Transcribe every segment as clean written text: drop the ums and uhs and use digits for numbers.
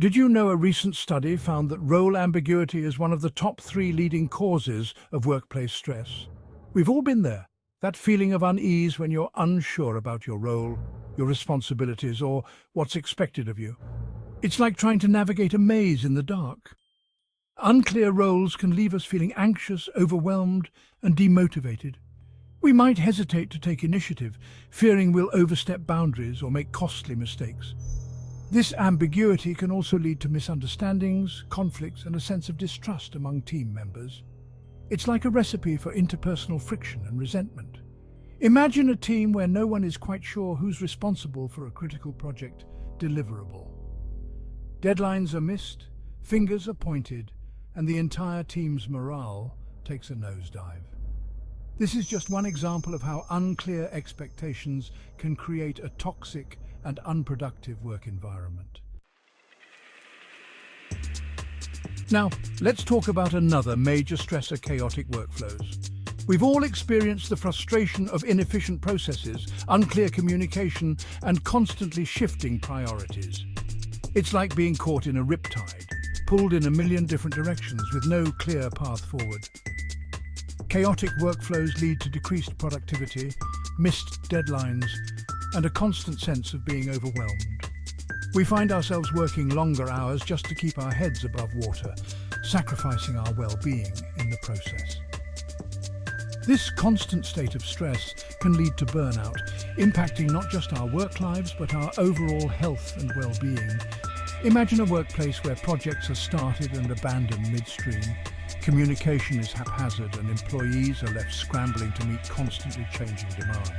Did you know a recent study found that role ambiguity is one of the top 3 leading causes of workplace stress? We've all been there. That feeling of unease when you're unsure about your role, your responsibilities, or what's expected of you. It's like trying to navigate a maze in the dark. Unclear roles can leave us feeling anxious, overwhelmed, and demotivated. We might hesitate to take initiative, fearing we'll overstep boundaries or make costly mistakes. This ambiguity can also lead to misunderstandings, conflicts, and a sense of distrust among team members. It's like a recipe for interpersonal friction and resentment. Imagine a team where no one is quite sure who's responsible for a critical project deliverable. Deadlines are missed, fingers are pointed, and the entire team's morale takes a nosedive. This is just one example of how unclear expectations can create a toxic and unproductive work environment. Now, let's talk about another major stressor: chaotic workflows. We've all experienced the frustration of inefficient processes, unclear communication, and constantly shifting priorities. It's like being caught in a riptide, pulled in a million different directions with no clear path forward. Chaotic workflows lead to decreased productivity, missed deadlines, and a constant sense of being overwhelmed. We find ourselves working longer hours just to keep our heads above water, sacrificing our well-being in the process. This constant state of stress can lead to burnout, impacting not just our work lives, but our overall health and well-being. Imagine a workplace where projects are started and abandoned midstream. Communication is haphazard and employees are left scrambling to meet constantly changing demands.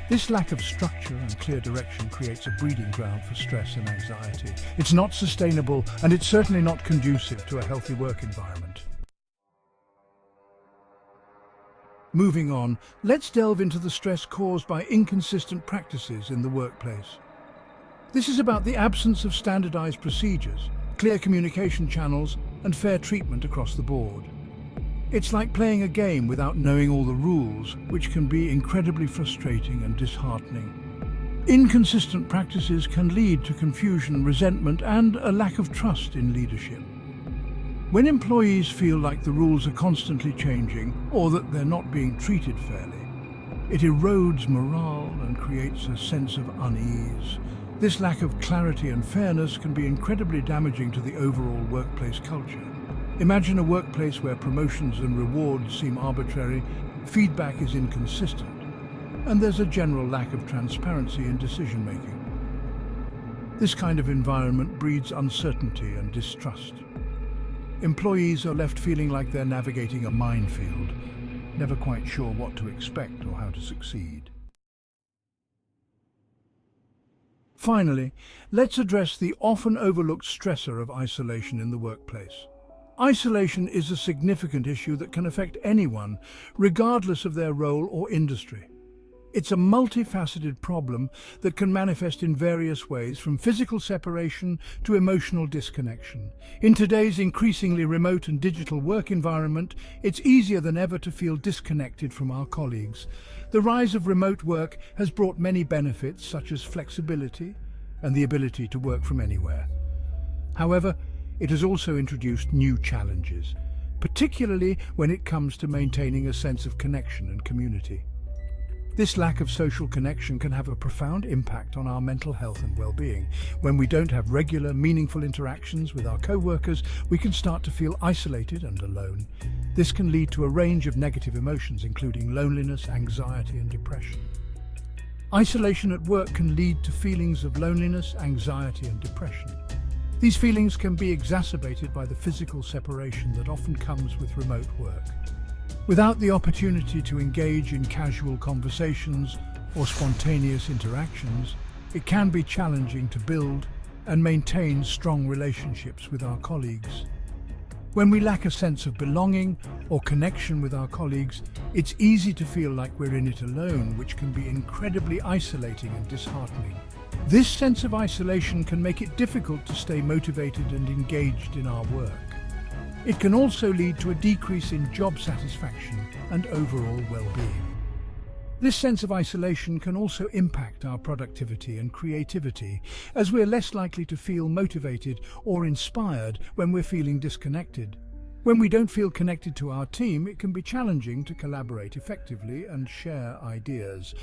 This lack of structure and clear direction creates a breeding ground for stress and anxiety. It's not sustainable, and it's certainly not conducive to a healthy work environment. Moving on, let's delve into the stress caused by inconsistent practices in the workplace. This is about the absence of standardized procedures, clear communication channels, and fair treatment across the board. It's like playing a game without knowing all the rules, which can be incredibly frustrating and disheartening. Inconsistent practices can lead to confusion, resentment, and a lack of trust in leadership. When employees feel like the rules are constantly changing or that they're not being treated fairly, it erodes morale and creates a sense of unease. This lack of clarity and fairness can be incredibly damaging to the overall workplace culture. Imagine a workplace where promotions and rewards seem arbitrary, feedback is inconsistent, and there's a general lack of transparency in decision-making. This kind of environment breeds uncertainty and distrust. Employees are left feeling like they're navigating a minefield, never quite sure what to expect or how to succeed. Finally, let's address the often overlooked stressor of isolation in the workplace. Isolation is a significant issue that can affect anyone, regardless of their role or industry. It's a multifaceted problem that can manifest in various ways, from physical separation to emotional disconnection. In today's increasingly remote and digital work environment, it's easier than ever to feel disconnected from our colleagues. The rise of remote work has brought many benefits, such as flexibility and the ability to work from anywhere. However, it has also introduced new challenges, particularly when it comes to maintaining a sense of connection and community. This lack of social connection can have a profound impact on our mental health and well-being. When we don't have regular, meaningful interactions with our co-workers, we can start to feel isolated and alone. This can lead to a range of negative emotions, including loneliness, anxiety, and depression. Isolation at work can lead to feelings of loneliness, anxiety, and depression. These feelings can be exacerbated by the physical separation that often comes with remote work. Without the opportunity to engage in casual conversations or spontaneous interactions, it can be challenging to build and maintain strong relationships with our colleagues. When we lack a sense of belonging or connection with our colleagues, it's easy to feel like we're in it alone, which can be incredibly isolating and disheartening. This sense of isolation can make it difficult to stay motivated and engaged in our work. It can also lead to a decrease in job satisfaction and overall well-being. This sense of isolation can also impact our productivity and creativity, as we're less likely to feel motivated or inspired when we're feeling disconnected. When we don't feel connected to our team, it can be challenging to collaborate effectively and share ideas.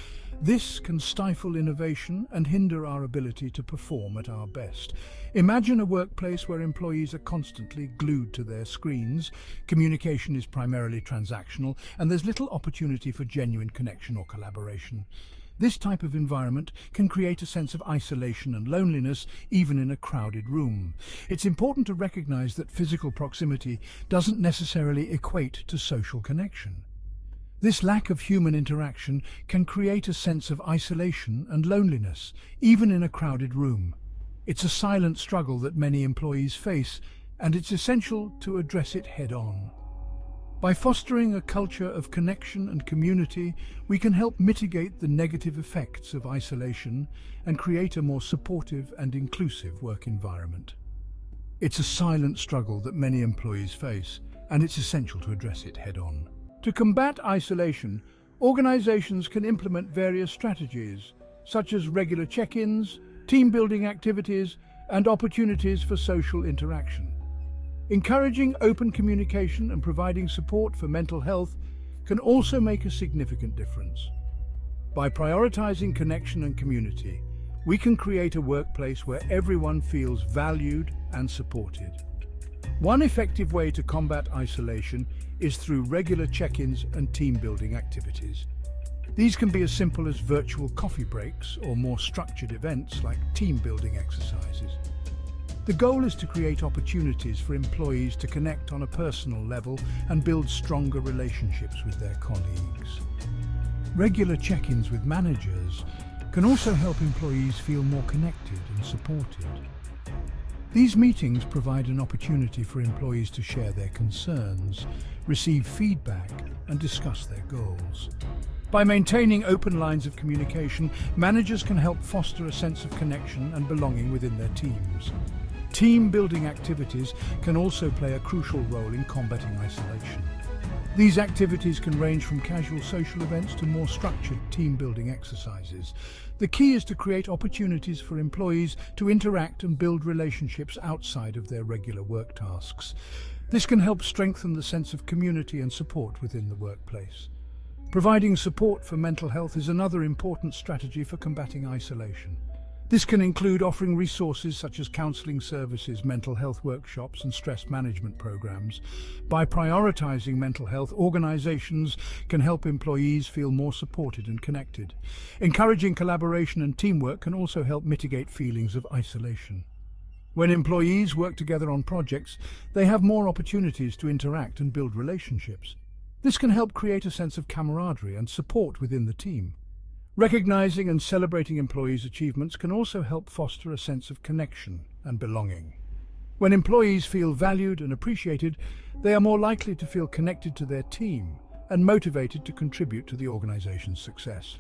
This can stifle innovation and hinder our ability to perform at our best. Imagine a workplace where employees are constantly glued to their screens, communication is primarily transactional, and there's little opportunity for genuine connection or collaboration. This type of environment can create a sense of isolation and loneliness, even in a crowded room. It's important to recognize that physical proximity doesn't necessarily equate to social connection. This lack of human interaction can create a sense of isolation and loneliness, even in a crowded room. It's a silent struggle that many employees face, and it's essential to address it head-on. By fostering a culture of connection and community, we can help mitigate the negative effects of isolation and create a more supportive and inclusive work environment. It's a silent struggle that many employees face, and it's essential to address it head-on. To combat isolation, organizations can implement various strategies, such as regular check-ins, team-building activities, and opportunities for social interaction. Encouraging open communication and providing support for mental health can also make a significant difference. By prioritizing connection and community, we can create a workplace where everyone feels valued and supported. One effective way to combat isolation is through regular check-ins and team-building activities. These can be as simple as virtual coffee breaks or more structured events like team-building exercises. The goal is to create opportunities for employees to connect on a personal level and build stronger relationships with their colleagues. Regular check-ins with managers can also help employees feel more connected and supported. These meetings provide an opportunity for employees to share their concerns, receive feedback, and discuss their goals. By maintaining open lines of communication, managers can help foster a sense of connection and belonging within their teams. Team-building activities can also play a crucial role in combating isolation. These activities can range from casual social events to more structured team-building exercises. The key is to create opportunities for employees to interact and build relationships outside of their regular work tasks. This can help strengthen the sense of community and support within the workplace. Providing support for mental health is another important strategy for combating isolation. This can include offering resources such as counseling services, mental health workshops, and stress management programs. By prioritizing mental health, organizations can help employees feel more supported and connected. Encouraging collaboration and teamwork can also help mitigate feelings of isolation. When employees work together on projects, they have more opportunities to interact and build relationships. This can help create a sense of camaraderie and support within the team. Recognizing and celebrating employees' achievements can also help foster a sense of connection and belonging. When employees feel valued and appreciated, they are more likely to feel connected to their team and motivated to contribute to the organization's success.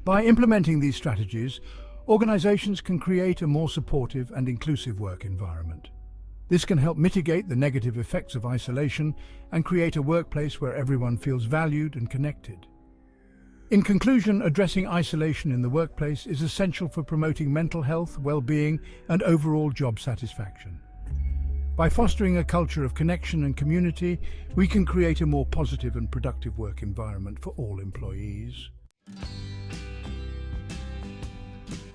By implementing these strategies, organizations can create a more supportive and inclusive work environment. This can help mitigate the negative effects of isolation and create a workplace where everyone feels valued and connected. In conclusion, addressing isolation in the workplace is essential for promoting mental health, well-being, and overall job satisfaction. By fostering a culture of connection and community, we can create a more positive and productive work environment for all employees.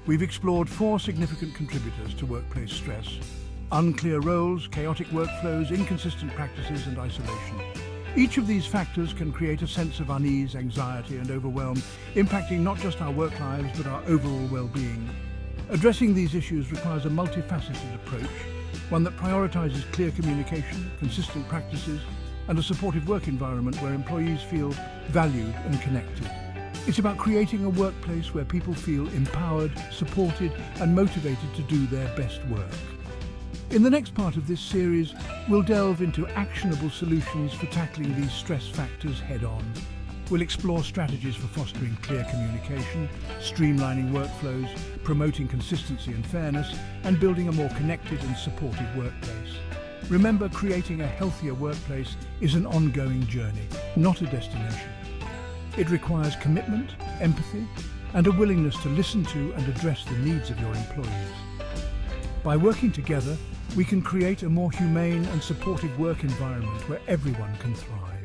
We've explored 4 significant contributors to workplace stress: unclear roles, chaotic workflows, inconsistent practices, and isolation. Each of these factors can create a sense of unease, anxiety, and overwhelm, impacting not just our work lives, but our overall well-being. Addressing these issues requires a multifaceted approach, one that prioritizes clear communication, consistent practices, and a supportive work environment where employees feel valued and connected. It's about creating a workplace where people feel empowered, supported, and motivated to do their best work. In the next part of this series, we'll delve into actionable solutions for tackling these stress factors head-on. We'll explore strategies for fostering clear communication, streamlining workflows, promoting consistency and fairness, and building a more connected and supportive workplace. Remember, creating a healthier workplace is an ongoing journey, not a destination. It requires commitment, empathy, and a willingness to listen to and address the needs of your employees. By working together, we can create a more humane and supportive work environment where everyone can thrive.